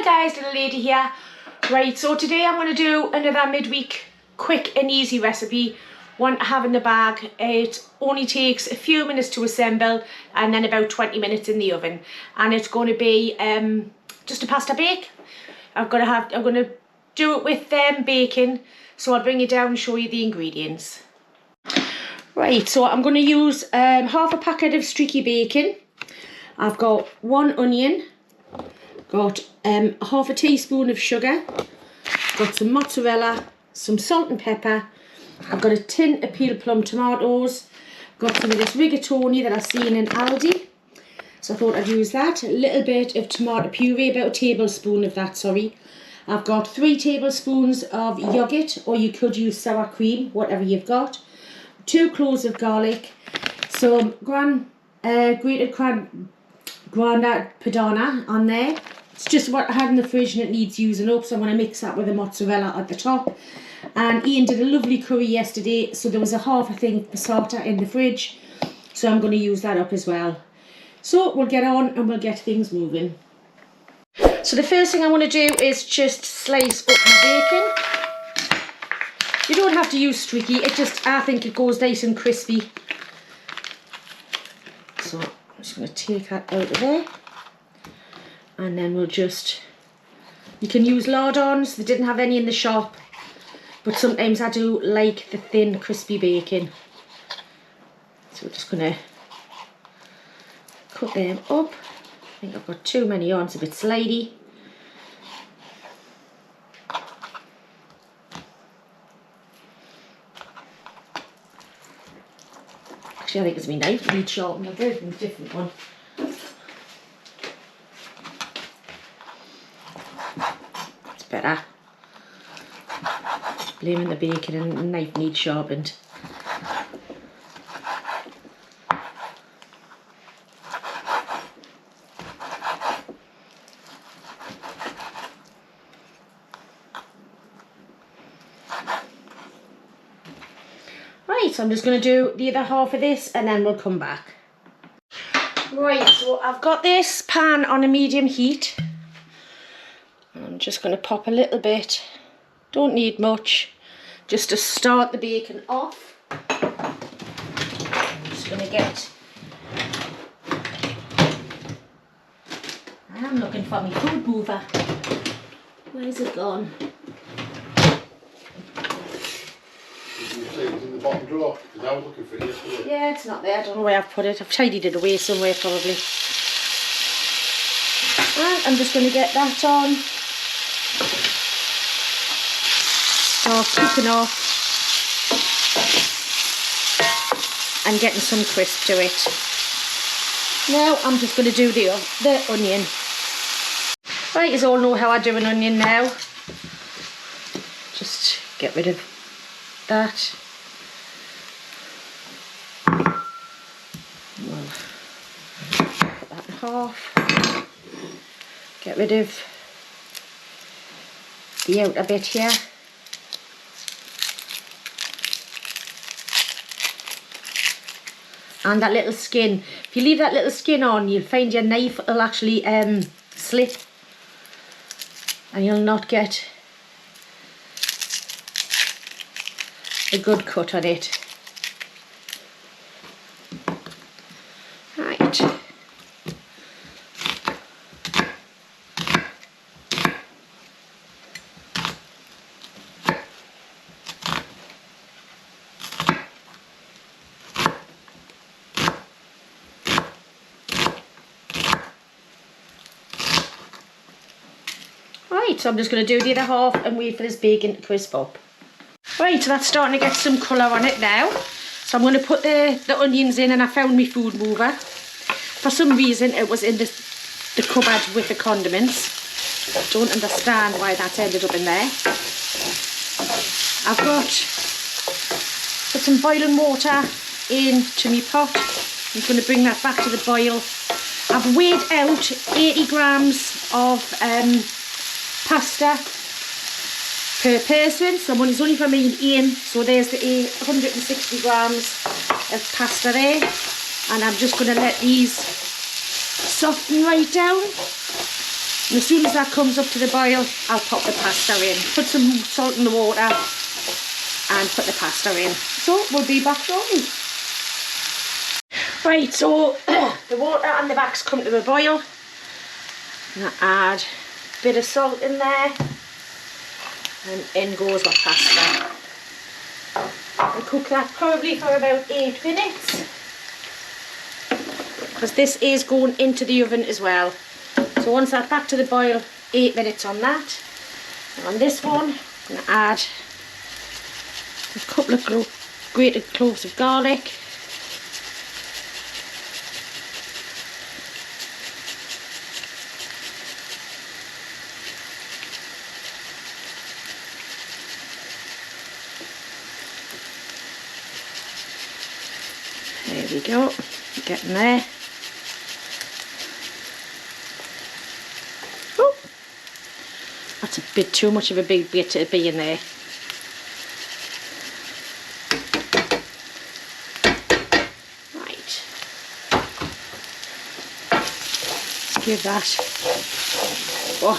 guys, little lady here. Right, so today I'm going to do another midweek quick and easy recipe, one to have in the bag. It only takes a few minutes to assemble and then about 20 minutes in the oven, and it's going to be just a pasta bake. I'm going to do it with bacon, so I'll bring you down and show you the ingredients. Right, so I'm going to use half a packet of streaky bacon. I've got 1 onion, got half a teaspoon of sugar, got some mozzarella, some salt and pepper. I've got a tin of peeled plum tomatoes, got some of this rigatoni that I've seen in Aldi, so I thought I'd use that. A little bit of tomato puree, about a tablespoon of that, sorry. I've got 3 tablespoons of yogurt, or you could use sour cream, whatever you've got. 2 cloves of garlic, some grated grana padano on there. It's just what I had in the fridge and it needs using up, so I'm going to mix that with the mozzarella at the top. And Ian did a lovely curry yesterday, so there was a half a thing of passata in the fridge, so I'm going to use that up as well. So we'll get on and we'll get things moving. So the first thing I want to do is just slice up my bacon. You don't have to use streaky, I think it goes nice and crispy. So I'm just going to take that out of there, and then you can use lardons. They didn't have any in the shop, but sometimes I do like the thin crispy bacon. So we're just going to cut them up. I think I've got too many on, it's a bit slidey. Actually, I think it's my knife that needs sharpened. I'll do it in a different one. It's better. Blaming the bacon and the knife needs sharpened. Right, so I'm just going to do the other half of this and then we'll come back. Right, so I've got this pan on a medium heat. I'm just going to pop a little bit, don't need much, just to start the bacon off. I'm just going to get, I am looking for my food mover. Where's it gone? In the bottom drawer, because I was looking for it yesterday. Yeah, it's not there. I don't know where I've put it. I've tidied it away somewhere probably. And I'm just going to get that on. Start cooking off and getting some crisp to it. Now I'm just going to do the onion. Right, you all know how I do an onion now. Just get rid of that. Put that in half. Get rid of the outer bit here. And that little skin. If you leave that little skin on, you'll find your knife will actually slip, and you'll not get a good cut on it. Right. Right, so I'm just going to do the other half and wait for this bacon to crisp up. Right, so that's starting to get some colour on it now. So I'm going to put the onions in, and I found my food mover. For some reason it was in the cupboard with the condiments. I don't understand why that's ended up in there. I've put some boiling water into my pot. I'm going to bring that back to the boil. I've weighed out 80 grams of pasta per person, so it's only for me and Ian, so there's the 160 grams of pasta there, and I'm just going to let these soften right down. And as soon as that comes up to the boil, I'll pop the pasta in. Put some salt in the water and put the pasta in. So we'll be back shortly. Right, so the water and the back's come to a boil. I'm going to add a bit of salt in there. And in goes my pasta. I'll cook that probably for about 8 minutes. Because this is going into the oven as well. So once that's back to the boil, 8 minutes on that. And on this one, I'm going to add a couple of grated cloves of garlic. There we go, getting there. Oh, that's a bit too much of a big bit to be in there. Right, let's give that a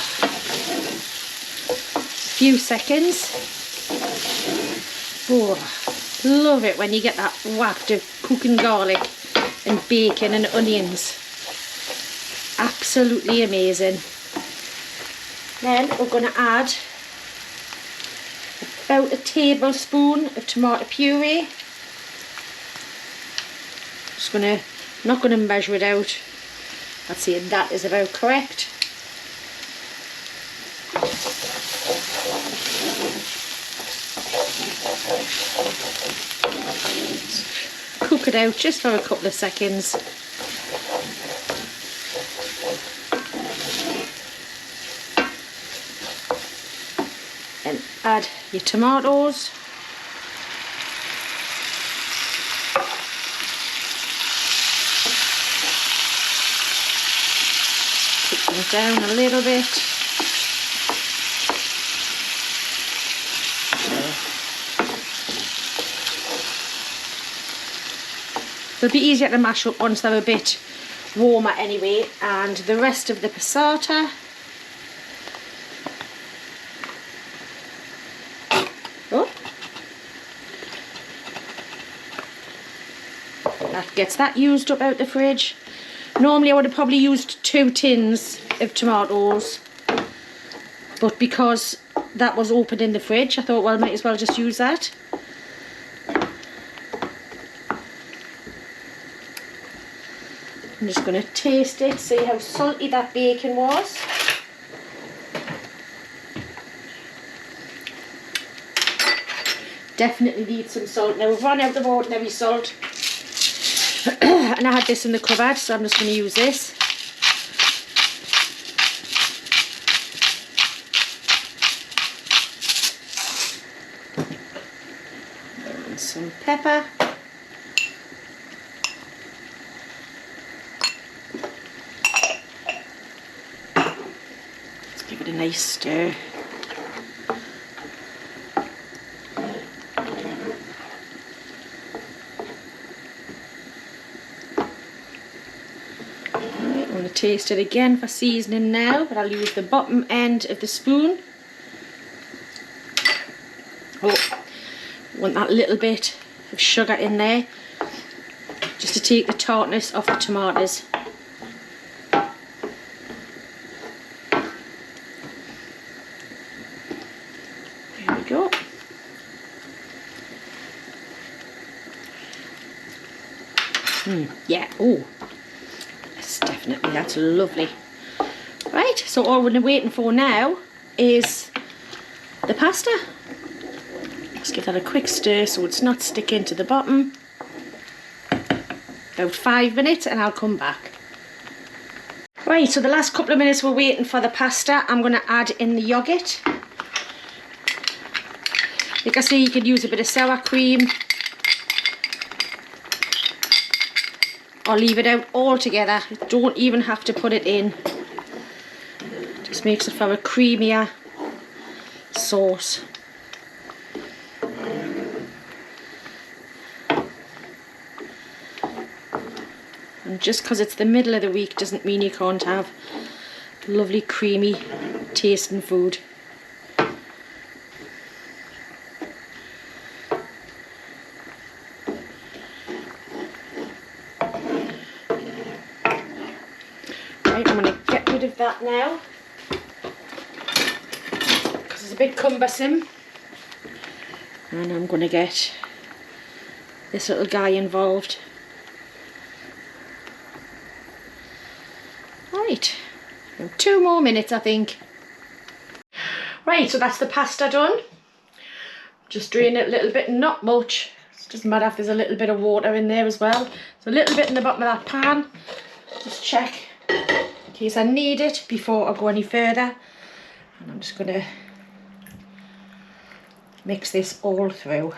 few seconds. Oh, love it when you get that waft of cooking garlic and bacon and onions. Absolutely amazing. Then we're going to add about a tablespoon of tomato puree. Not going to measure it out. I'd say that is about correct. Cook it out just for a couple of seconds. Then add your tomatoes. Put them down a little bit. They'll be easier to mash up once they're a bit warmer anyway. And the rest of the passata. Oh. That gets that used up out the fridge. Normally I would have probably used 2 tins of tomatoes. But because that was open in the fridge, I thought, well, I might as well just use that. I'm just going to taste it, see how salty that bacon was. Definitely need some salt. Now we've run out of ordinary salt. And I had this in the cupboard, so I'm just going to use this. And some pepper. Give it a nice stir. Right, I'm going to taste it again for seasoning now, but I'll use the bottom end of the spoon. Oh, I want that little bit of sugar in there, just to take the tartness off the tomatoes. Go. Yeah, oh, that's lovely. Right, so all we're waiting for now is the pasta. Just give that a quick stir so it's not sticking to the bottom. About 5 minutes and I'll come back. Right, so the last couple of minutes we're waiting for the pasta. I'm going to add in the yoghurt. Like I say, you could use a bit of sour cream or leave it out altogether. You don't even have to put it in. Just makes it for a creamier sauce. And just because it's the middle of the week doesn't mean you can't have Lovely creamy tasting food. Right, I'm going to get rid of that now because it's a bit cumbersome, and I'm going to get this little guy involved. Right, 2 more minutes I think. Right, so that's the pasta done. Just drain it a little bit, not much. It doesn't matter if there's a little bit of water in there as well. So a little bit in the bottom of that pan. Just check in case I need it before I go any further. And I'm just going to mix this all through.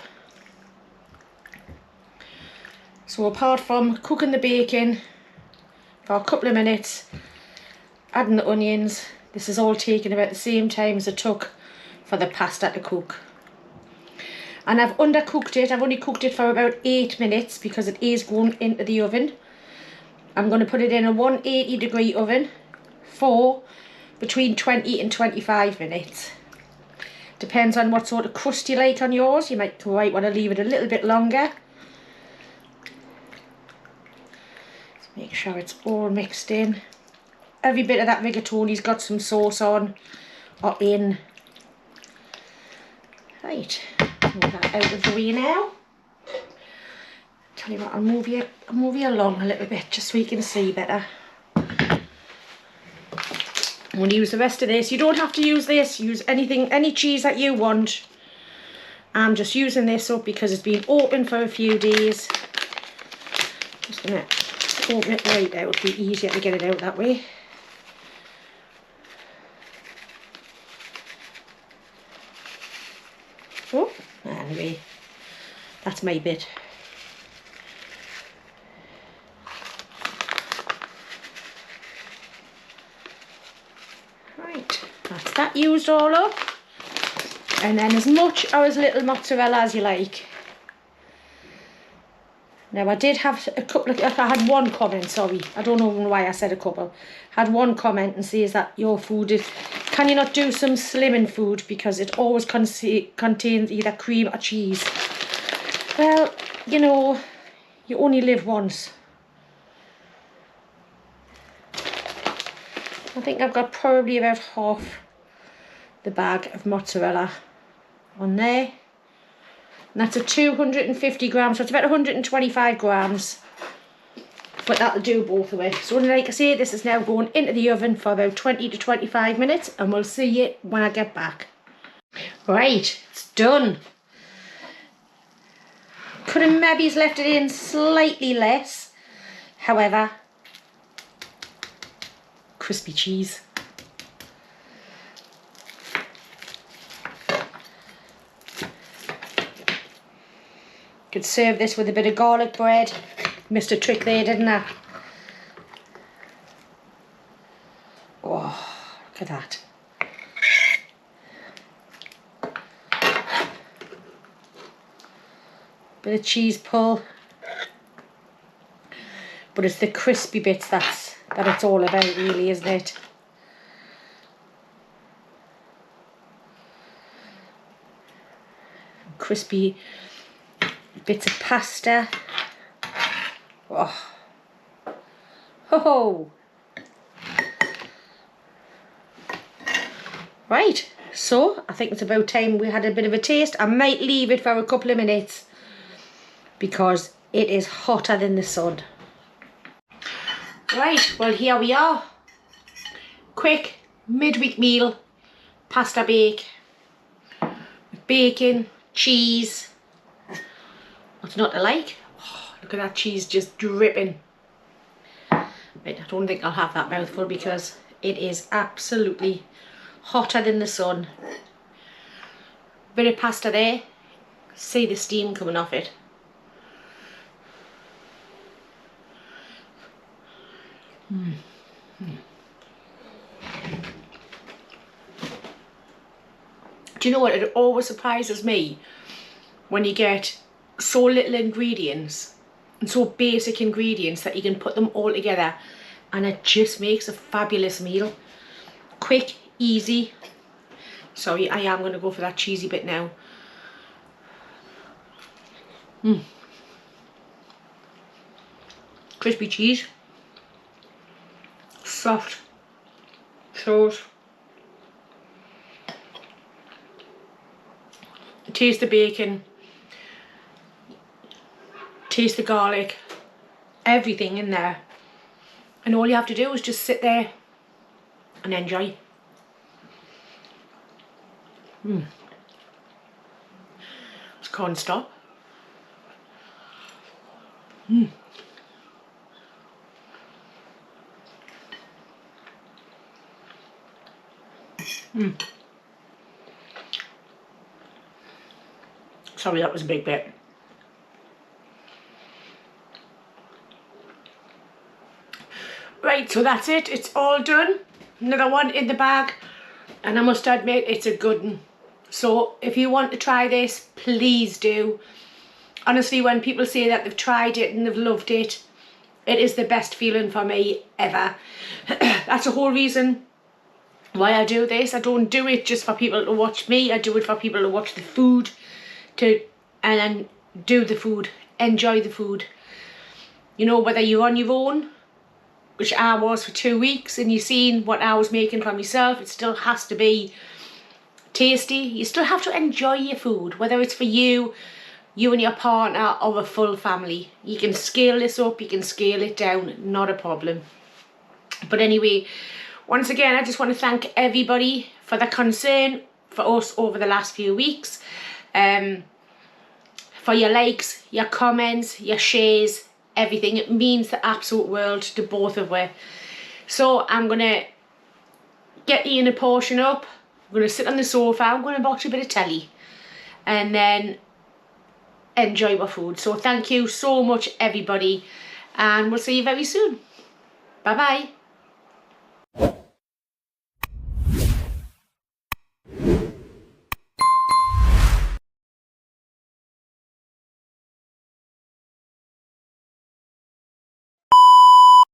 So apart from cooking the bacon for a couple of minutes, adding the onions, this is all taken about the same time as it took for the pasta to cook. And I've undercooked it. I've only cooked it for about 8 minutes because it is going into the oven. I'm going to put it in a 180-degree oven for between 20 and 25 minutes. Depends on what sort of crust you like on yours. You might want to leave it a little bit longer. Just make sure it's all mixed in. Every bit of that rigatoni's got some sauce on or in. Right, move that out of the way now. Tell you what, I'll move you along a little bit just so you can see better. I'm going to use the rest of this. You don't have to use this. Use anything, any cheese that you want. I'm just using this up because it's been open for a few days. Just going to open it right out. It'll be easier to get it out that way. Oh, anyway, that's my bit. Right, that's that used all up. And then as much or as little mozzarella as you like. Now I did have a couple of, I had one comment, sorry, I don't know why I said a couple. Had one comment and says that your food is, can you not do some slimming food because it always contains either cream or cheese. Well, you know, you only live once. I think I've got probably about half the bag of mozzarella on there. And that's a 250 grams, so it's about 125 grams. But that'll do both ways. So like I say, this is now going into the oven for about 20 to 25 minutes, and we'll see you when I get back. Right, it's done. Could have maybe left it in slightly less. However, crispy cheese. Could serve this with a bit of garlic bread. Missed a trick there, didn't I? Oh, look at that. Bit of cheese pull. But it's the crispy bits that it's all about, really, isn't it? Crispy bits of pasta. Oh. Ho-ho. Right, so I think it's about time we had a bit of a taste. I might leave it for a couple of minutes because it is hotter than the sun. Right, well here we are. Quick midweek meal, pasta bake, bacon, cheese. What's not to like? Oh, look at that cheese just dripping. Right, I don't think I'll have that mouthful because it is absolutely hotter than the sun. Bit of pasta there. See the steam coming off it. Do you know what? It always surprises me when you get so little ingredients and so basic ingredients that you can put them all together and it just makes a fabulous meal. quick, easy. Sorry, I am going to go for that cheesy bit now. Crispy cheese, soft sauce. Taste the bacon, taste the garlic, everything in there. And all you have to do is just sit there and enjoy. Just can't stop. Sorry, that was a big bit. Right, so that's it. It's all done. Another one in the bag. And I must admit, it's a good one. So if you want to try this, please do. Honestly, when people say that they've tried it and they've loved it, it is the best feeling for me ever. That's the whole reason why I do this. I don't do it just for people to watch me. I do it for people to watch the food, and then do the food, enjoy the food. You know, whether you're on your own, which I was for 2 weeks, and you've seen what I was making for myself, it still has to be tasty. You still have to enjoy your food, whether it's for you and your partner, or a full family. You can scale this up, you can scale it down, not a problem. But anyway, once again, I just want to thank everybody for the concern for us over the last few weeks. For your likes, your comments, your shares, everything. It means the absolute world to both of us. So I'm going to get Ian a portion up. I'm going to sit on the sofa. I'm going to watch a bit of telly. And then enjoy my food. So thank you so much, everybody. And we'll see you very soon. Bye-bye.